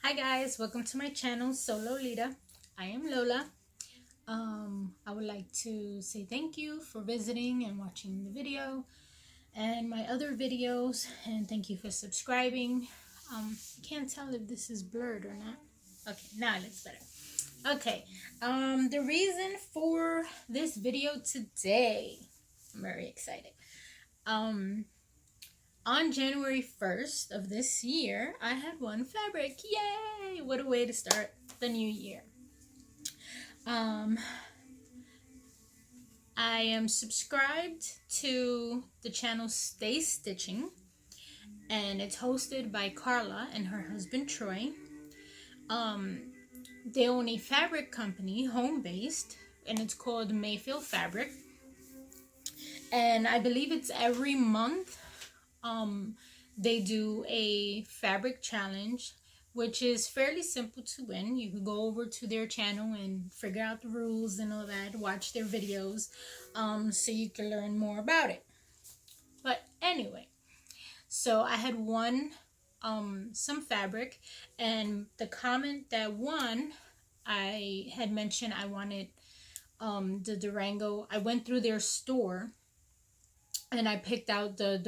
Hi guys, welcome to my channel, Solo Lita. I am Lola. I would like to say thank you for visiting and watching the video and my other videos, and thank you for subscribing. I can't tell if this is blurred or not. Okay, now it looks better. Okay, the reason for this video today, I'm very excited. On January 1st of this year, I had won fabric. Yay! What a way to start the new year. I am subscribed to the channel Stay Stitching, and it's hosted by Carla and her husband Troy. They own a fabric company, home-based, and it's called Mayfield Fabric. And I believe it's every month. They do a fabric challenge, which is fairly simple to win. You can go over to their channel and figure out the rules and all that, watch their videos, so you can learn more about it. But anyway, so I had won some fabric, and the comment that won, I had mentioned I wanted the Durango. I went through their store and I picked out the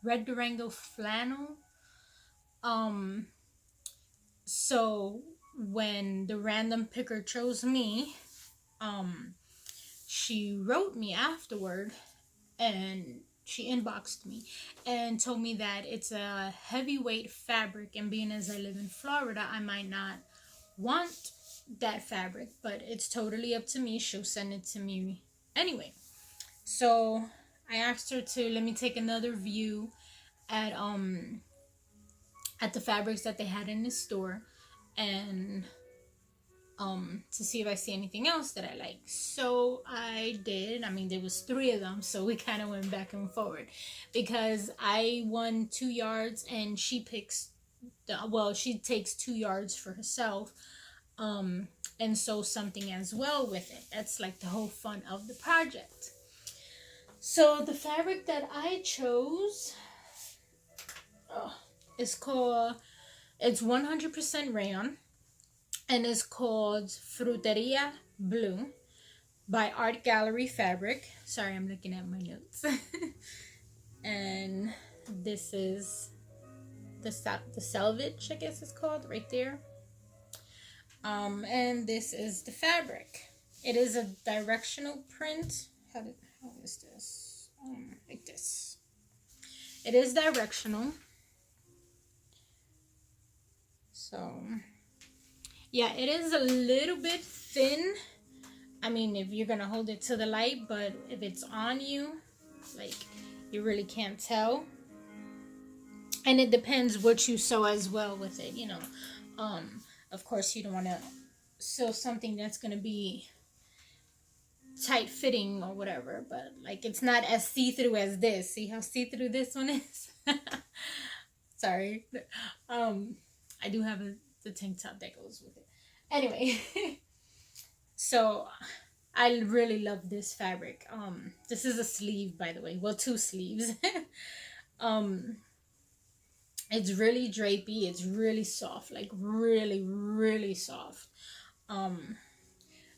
red Durango flannel. So when the random picker chose me, she wrote me afterward, and she inboxed me and told me that it's a heavyweight fabric, and being as I live in Florida, I might not want that fabric, but it's totally up to me. She'll send it to me anyway. So I asked her to let me take another view at the fabrics that they had in the store, and to see if I see anything else that I like. So I did. I mean, there was 3 of them, so we kind of went back and forward because I won 2 yards and she picks she takes 2 yards for herself, and sews something as well with it. That's like the whole fun of the project. So the fabric that I chose is called, it's 100% rayon, and it's called Fruteria Blue by Art Gallery Fabric. Sorry, I'm looking at my notes. And this is the selvage, I guess it's called, right there. And this is the fabric. It is a directional print. How is this? Like this. It is directional. So yeah, it is a little bit thin. I mean, if you're gonna hold it to the light, but if it's on you, like, you really can't tell. And it depends what you sew as well with it, you know. Of course, you don't want to sew something that's gonna be tight fitting or whatever, but like, it's not as see-through as this. See how see-through this one is? Sorry. I do have the tank top that goes with it. Anyway, so I really love this fabric. This is a sleeve, by the way. Well, 2 sleeves. It's really drapey. It's really soft, like really, really soft.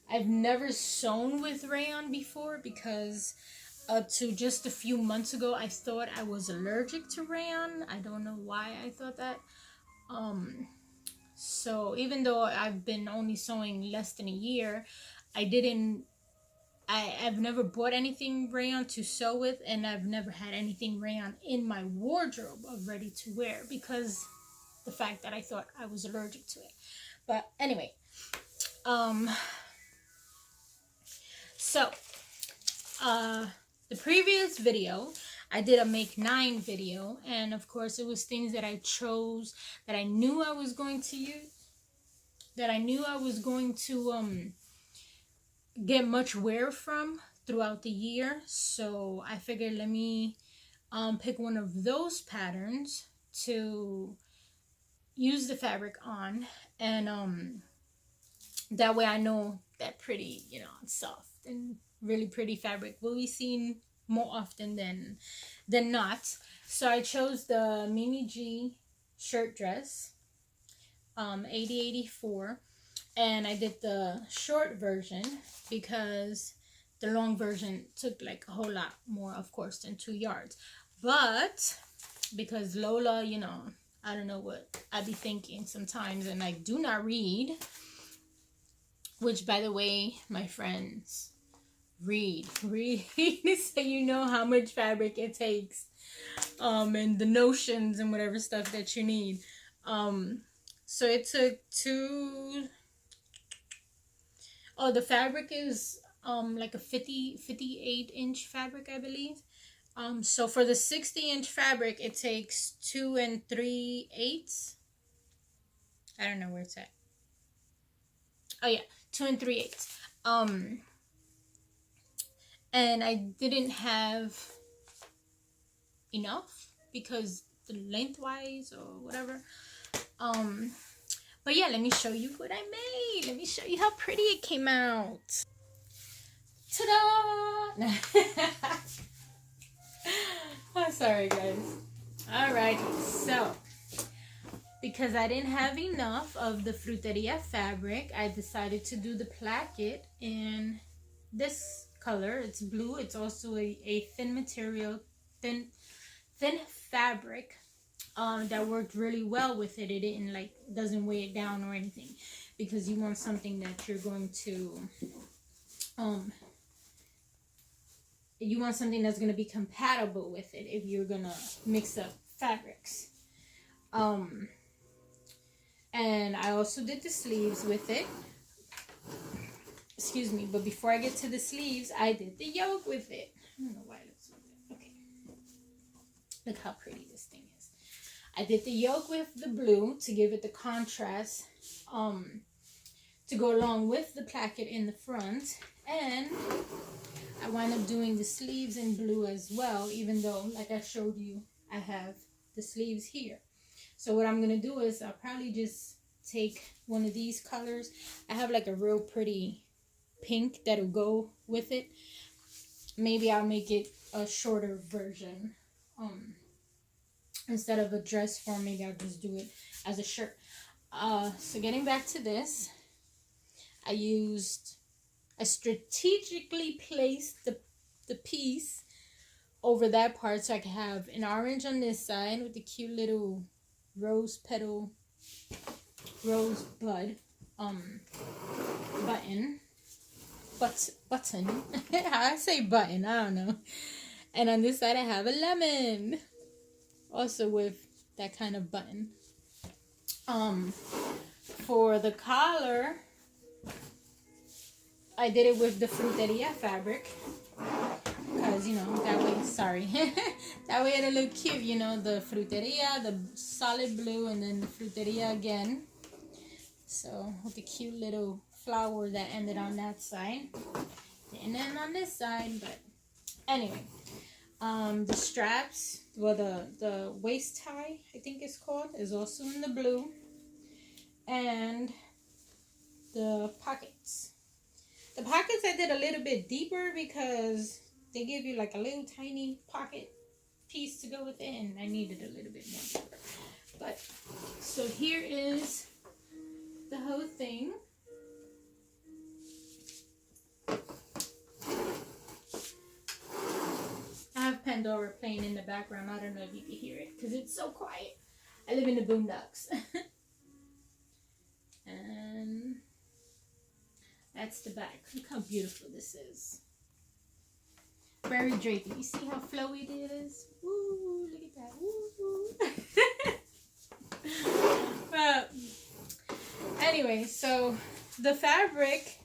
I've never sewn with rayon before because up to just a few months ago, I thought I was allergic to rayon. I don't know why I thought that. So even though I've been only sewing less than a year, I've never bought anything rayon to sew with, and I've never had anything rayon in my wardrobe of ready to wear because the fact that I thought I was allergic to it. But anyway, so the previous video, I did a make 9 video, and of course it was things that I chose that I knew I was going to use, that I knew I was going to get much wear from throughout the year. So I figured, let me pick one of those patterns to use the fabric on, and that way I know that pretty, you know, soft and really pretty fabric will be seen more often than not. So I chose the Mimi G shirt dress 8084, and I did the short version because the long version took like a whole lot more, of course, than 2 yards. But because Lola, you know, I don't know what I be thinking sometimes, and I do not read, which, by the way, my friends, read so you know how much fabric it takes, and the notions and whatever stuff that you need. So it took the fabric is like a 58-inch fabric, I believe. So for the 60-inch fabric, it takes 2 3/8. I don't know where it's at. Oh yeah, 2 3/8. And I didn't have enough because the lengthwise or whatever. But yeah, let me show you what I made. Let me show you how pretty it came out. Ta-da! I'm sorry, guys. Alrighty, so because I didn't have enough of the Fruteria fabric, I decided to do the placket in this color. It's blue. It's also a thin material, thin fabric that worked really well with it. It didn't doesn't weigh it down or anything, because you want something that you're going to you want something that's going to be compatible with it if you're going to mix up fabrics. And I also did the sleeves with it. Excuse me, but before I get to the sleeves, I did the yoke with it. I don't know why it looks like that. Okay. Look how pretty this thing is. I did the yoke with the blue to give it the contrast, to go along with the placket in the front. And I wind up doing the sleeves in blue as well, even though, like I showed you, I have the sleeves here. So what I'm going to do is I'll probably just take one of these colors. I have like a real pretty pink that'll go with it. Maybe I'll make it a shorter version. Instead of a dress form, maybe I'll just do it as a shirt. So getting back to this, I strategically placed the piece over that part so I could have an orange on this side with the cute little rose bud button. I say button, I don't know. And on this side I have a lemon, also with that kind of button. For the collar, I did it with the Fruteria fabric, because, you know, that way, sorry, that way it'll look cute, you know, the Fruteria, the solid blue, and then the Fruteria again. So with the cute little flower that ended on that side, and then on this side. But anyway, the straps, well, the waist tie, I think it's called, is also in the blue, and the pockets. The pockets I did a little bit deeper because they give you like a little tiny pocket piece to go with it, and I needed a little bit more deeper. But so here is the whole thing. I have Pandora playing in the background. I don't know if you can hear it because it's so quiet. I live in the boondocks. And that's the back. Look how beautiful this is. Very drapey. You see how flowy it is? Woo, look at that. Woo. But anyway, so the fabric,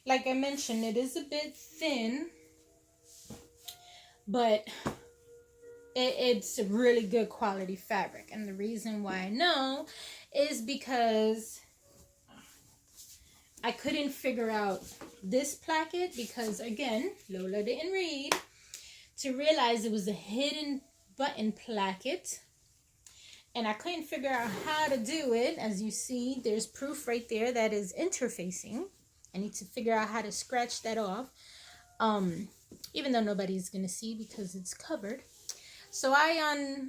like I mentioned, it is a bit thin, but it's a really good quality fabric. And the reason why I know is because I couldn't figure out this placket because, again, Lola didn't read, to realize it was a hidden button placket. And I couldn't figure out how to do it. As you see, there's proof right there that is interfacing. I need to figure out how to scratch that off. Even though nobody's going to see because it's covered. So I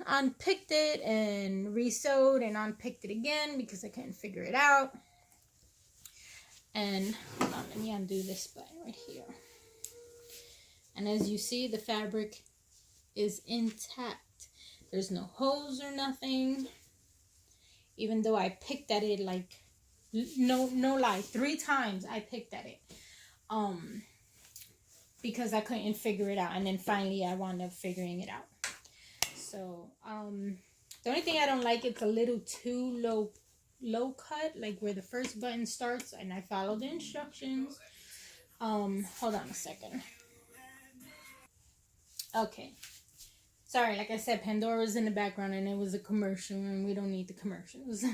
unpicked it and re-sewed and unpicked it again because I couldn't figure it out. And hold on, let me undo this button right here. And as you see, the fabric is intact. There's no holes or nothing. Even though I picked at it like, no lie, 3 times I picked at it. Because I couldn't figure it out. And then finally I wound up figuring it out. So, the only thing I don't like, it's a little too low cut, like where the first button starts, and I followed the instructions. Hold on a second. Okay. Sorry, like I said, Pandora's in the background and it was a commercial and we don't need the commercials.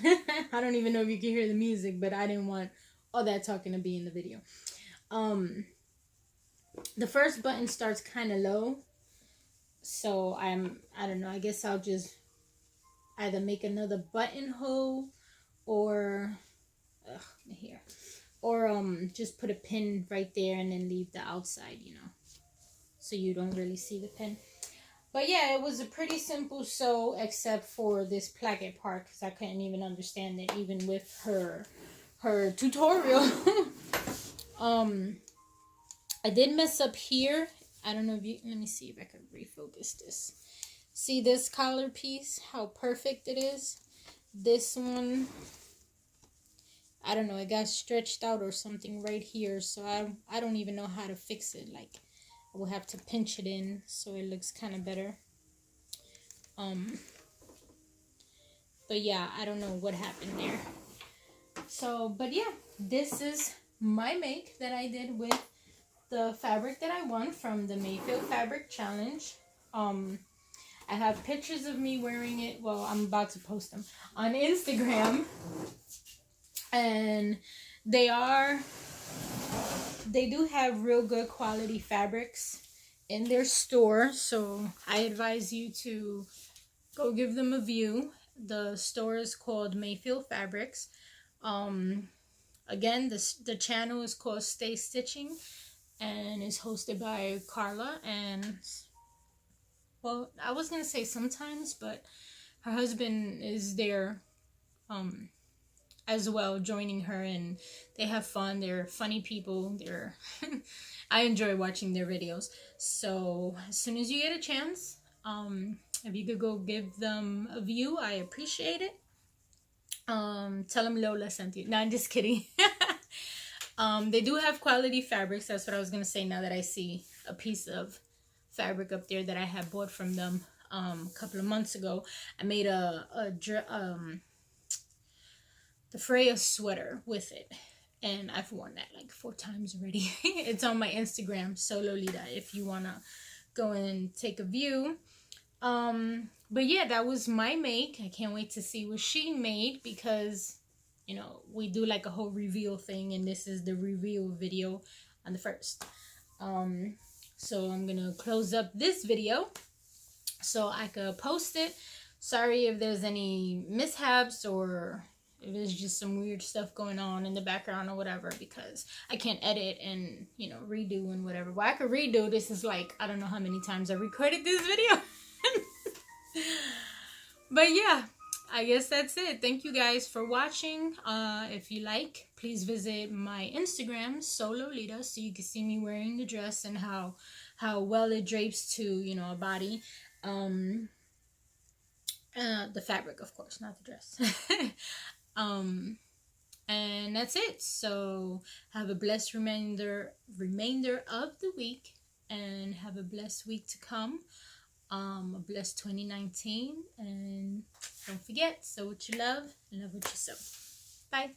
I don't even know if you can hear the music, but I didn't want all that talking to be in the video. The first button starts kind of low. So I don't know, I guess I'll just either make another buttonhole or here. Or just put a pin right there and then leave the outside, you know. So you don't really see the pin. But yeah, it was a pretty simple sew except for this placket part because I couldn't even understand it even with her tutorial. I did mess up here. I don't know if you, let me see if I can refocus this. See this collar piece, how perfect it is? This one, I don't know, it got stretched out or something right here, so I don't even know how to fix it. Like, I will have to pinch it in so it looks kind of better. But yeah, I don't know what happened there. So, but yeah, this is my make that I did with the fabric that I won from the Mayfield Fabric Challenge. I have pictures of me wearing it. Well, I'm about to post them on Instagram. And they do have real good quality fabrics in their store. So I advise you to go give them a view. The store is called Mayfield Fabrics. Again, the channel is called Stay Stitching and is hosted by Carla and, well, I was gonna say sometimes, but her husband is there as well, joining her, and they have fun. They're funny people. They're I enjoy watching their videos. So as soon as you get a chance, if you could go give them a view, I appreciate it. Tell them Lola sent you. No, I'm just kidding. They do have quality fabrics. That's what I was gonna say. Now that I see a piece of fabric up there that I had bought from them a couple of months ago, I made the Freya sweater with it, and I've worn that like 4 times already. It's on my Instagram, Sololita, if you wanna go and take a view. But yeah, that was my make. I can't wait to see what she made because, you know, we do like a whole reveal thing, and this is the reveal video on the 1st. So I'm gonna close up this video so I could post it. Sorry if there's any mishaps or if it's just some weird stuff going on in the background or whatever, because I can't edit and, you know, redo and whatever. Well, I could redo. This is like, I don't know how many times I recorded this video. But yeah, I guess that's it. Thank you guys for watching. If you like, please visit my Instagram, Sololita, so you can see me wearing the dress and how well it drapes to, you know, a body. The fabric, of course, not the dress. And that's it. So have a blessed remainder of the week, and have a blessed week to come. A blessed 2019, and don't forget, sow what you love and love what you sow. Bye.